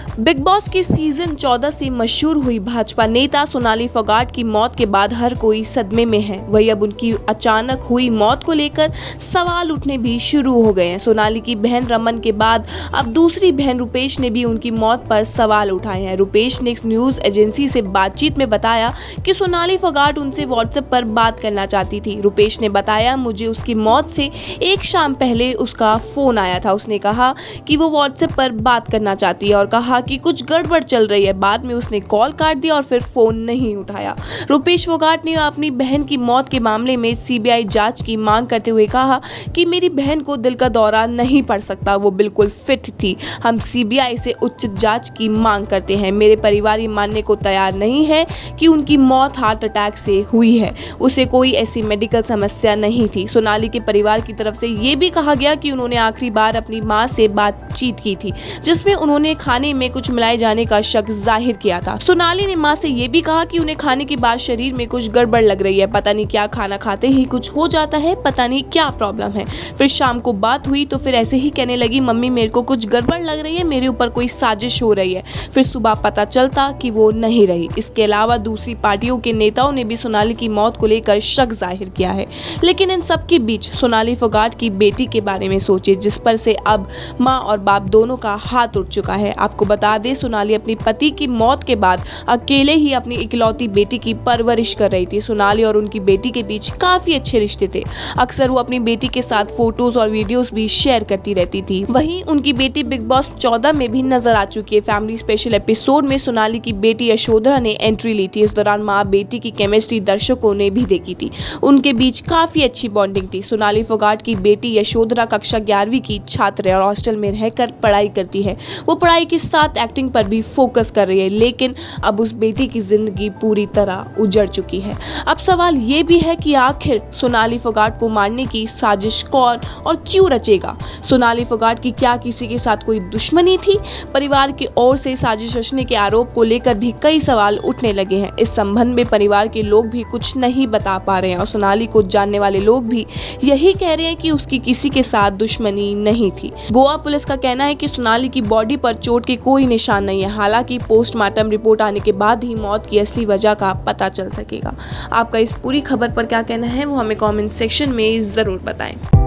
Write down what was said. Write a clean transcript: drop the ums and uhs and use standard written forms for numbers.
Big boss की season 14 से मशहूर हुई भाजपा नेता सोनाली फोगाट की मौत के बाद हर कोई सदमे में है। वही अब उनकी अचानक हुई मौत को लेकर सवाल उठने भी शुरू हो गए हैं। सोनाली की बहन रमन के बाद अब दूसरी बहन रुपेश ने भी उनकी मौत पर सवाल उठाए हैं। रुपेश ने न्यूज एजेंसी से बातचीत में बताया कि सोनाली फोगाट उनसे व्हाट्सएप पर बात करना चाहती थी। रुपेश ने बताया, मुझे उसकी मौत से एक शाम पहले उसका फोन आया था। उसने कहा कि वो व्हाट्सएप पर बात करना चाहती है और कहा कि कुछ गड़बड़ चल रही है। बाद में उसने कॉल काट दिया और फिर फोन नहीं उठाया। रुपेश फोगाट ने अपनी बहन की मौत के मामले में सीबीआई जांच की मांग करते हुए कहा कि मेरी बहन को दिल का दौरा नहीं पड़ सकता, वो बिल्कुल फिट थी। हम सीबीआई से उच्च जांच की मांग करते हैं। मेरे परिवार ये मानने को तैयार नहीं है कि उनकी मौत हार्ट अटैक से हुई है। उसे कोई ऐसी मेडिकल समस्या नहीं थी। सोनाली के परिवार की तरफ से ये भी कहा गया कि उन्होंने आखिरी बार अपनी मां से बातचीत की थी, जिसमें उन्होंने खाने में कुछ मिलाए जाने का शक जाहिर किया था। सोनाली ने मां से यह भी कहा कि उन्हें खाने के बाद शरीर में कुछ गड़बड़ लग रही है। पता नहीं क्या, खाना खाते ही कुछ हो जाता है, पता नहीं क्या प्रॉब्लम है। फिर शाम को बात हुई तो फिर ऐसे ही कहने लगी, मम्मी मेरे को कुछ गड़बड़ लग रही है, मेरे ऊपर कोई साजिश हो रही है। फिर सुबह पता चलता कि वो नहीं रही। इसके अलावा दूसरी पार्टियों के नेताओं ने भी सोनाली की मौत को लेकर शक जाहिर किया है। लेकिन इन सब के बीच सोनाली फोगाट की बेटी के बारे में सोचे, जिस पर से अब माँ और बाप दोनों का हाथ उठ चुका है। आपको बता दें, सोनाली अपनी पति की मौत के बाद अकेले ही अपनी इकलौती बेटी की परवरिश कर रही थी। सोनाली और उनकी बेटी के बीच काफी अच्छे रिश्ते थे। अक्सर वो अपनी बेटी के साथ फोटोज और वीडियोस भी शेयर करती रहती थी। वहीं उनकी बेटी बिग बॉस 14 में भी नजर आ चुकी है। फैमिली स्पेशल एपिसोड में सोनाली की बेटी यशोधरा ने एंट्री ली थी। इस दौरान माँ बेटी की केमिस्ट्री दर्शकों ने भी देखी थी। उनके बीच काफी अच्छी बॉन्डिंग थी। सोनाली फोगाट की बेटी यशोधरा कक्षा 11वीं की छात्र है और हॉस्टल में रहकर पढ़ाई करती है। वो पढ़ाई के साथ एक्टिंग पर भी फोकस कर रही है, लेकिन अब उस बेटी की जिंदगी पूरी तरह उजड़ चुकी है। अब सवाल ये भी है कि आखिर सोनाली फोगाट को मारने की साजिश कौन और क्यों रचेगा? सोनाली फोगाट की क्या किसी के साथ कोई दुश्मनी थी? परिवार की ओर से साजिश रचने के आरोप को लेकर भी कई सवाल उठने लगे हैं। इस संबंध में परिवार के लोग भी कुछ नहीं बता पा रहे हैं और सोनाली को जानने वाले लोग भी यही कह रहे हैं कि उसकी किसी के साथ दुश्मनी नहीं थी। गोवा पुलिस का कहना है कि सोनाली की बॉडी पर चोट के कोई निशान नहीं है। हालांकि पोस्टमार्टम रिपोर्ट आने के बाद ही मौत की असली वजह का पता चल सकेगा। आपका इस पूरी खबर पर क्या कहना है वो हमें कमेंट सेक्शन में जरूर बताएं।